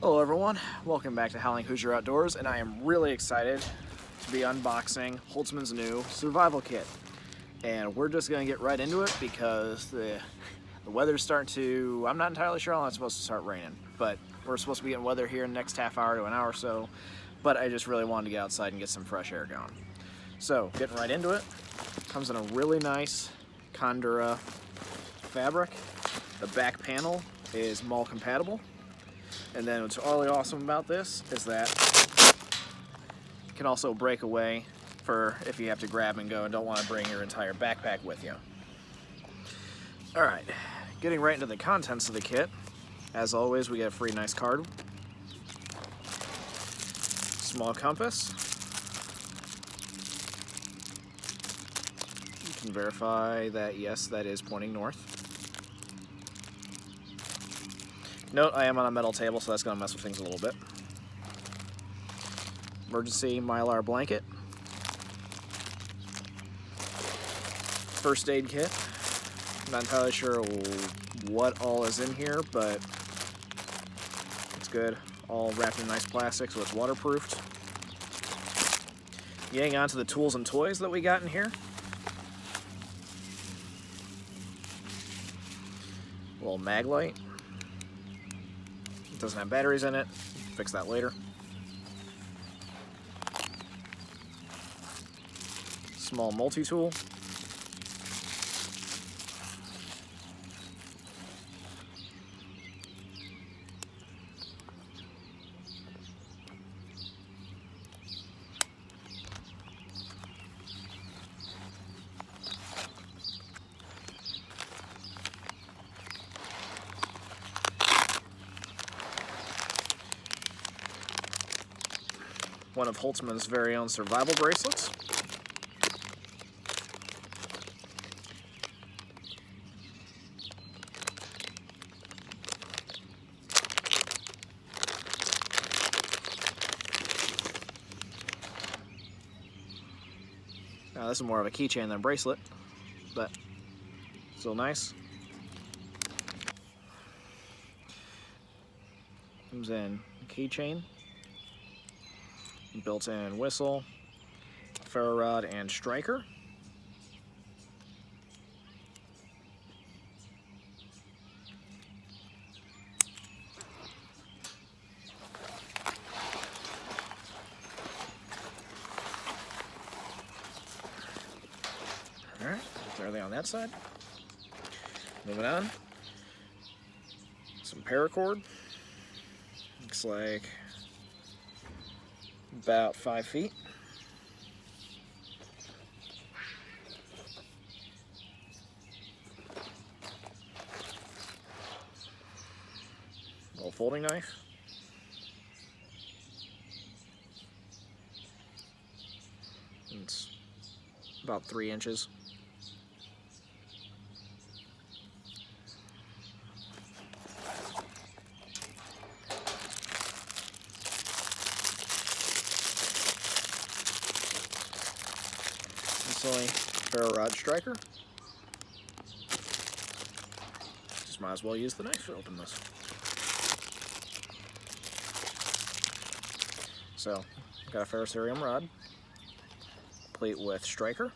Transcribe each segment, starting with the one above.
Hello everyone, welcome back to Howling Hoosier Outdoors, and I am really excited to be unboxing Holtzman's new survival kit. And we're just going to get right into it because the weather's starting to, I'm not entirely sure how long it's supposed to start raining, but we're supposed to be getting weather here in the next half hour to an hour or so, but I just really wanted to get outside and get some fresh air going. So, getting right into it, comes in a really nice Condura fabric. The back panel is mall compatible. And then what's really awesome about this is that it can also break away for if you have to grab and go and don't want to bring your entire backpack with you. Alright, getting right into the contents of the kit. As always, we get a free nice card. Small compass. You can verify that yes, that is pointing north. Note, I am on a metal table, so that's going to mess with things a little bit. Emergency Mylar blanket. First aid kit. Not entirely sure what all is in here, but it's good. All wrapped in nice plastic, so it's waterproofed. Getting on to the tools and toys that we got in here. A little mag light. It doesn't have batteries in it. Fix that later. Small multi-tool. One of Holtzman's very own survival bracelets. Now this is more of a keychain than a bracelet, but still nice. Comes in keychain. Built-in whistle, ferro rod, and striker. Alright, that's everything on that side. Moving on. Some paracord. Looks like about 5 feet. Little folding knife. It's about 3 inches. Ferro rod striker. Just might as well use the knife to open this. So, got a ferrocerium rod, plate with striker.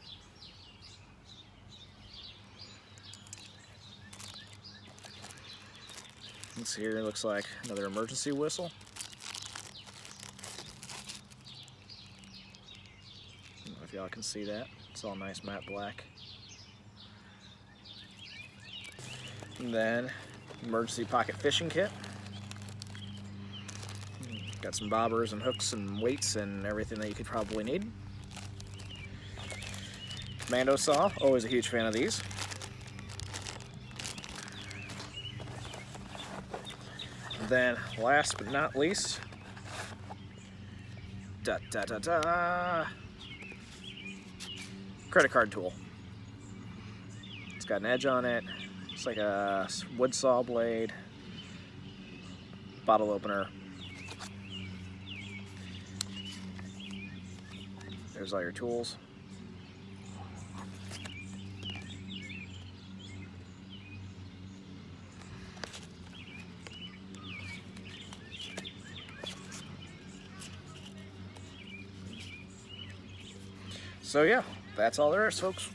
This here looks like another emergency whistle. I don't know if y'all can see that. It's all nice matte black. And then, emergency pocket fishing kit. Got some bobbers and hooks and weights and everything that you could probably need. Commando saw, always a huge fan of these. And then, last but not least, credit card tool. It's got an edge on it. It's like a wood saw blade, bottle opener. There's all your tools. So yeah, that's all there is, folks.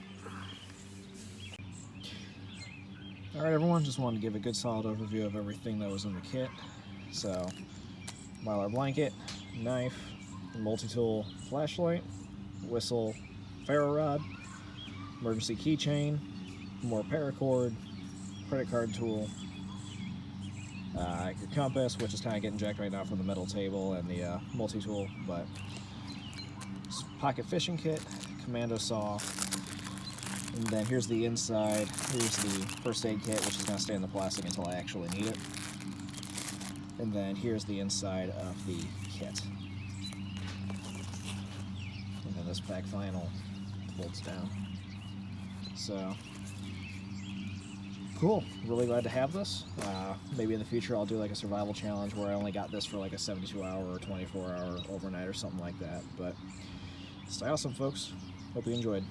Alright everyone, just wanted to give a good solid overview of everything that was in the kit. So, Mylar blanket, knife, multi-tool flashlight, whistle, ferro rod, emergency keychain, more paracord, credit card tool, your compass, which is kind of getting jacked right now from the metal table and the multi-tool, but pocket fishing kit, commando saw, and then here's the inside. Here's the first aid kit, which is going to stay in the plastic until I actually need it. And then here's the inside of the kit. And then this back vinyl folds down. So, cool. Really glad to have this. Maybe in the future I'll do like a survival challenge where I only got this for like a 72-hour or 24-hour overnight or something like that. But stay awesome, folks. Hope you enjoyed.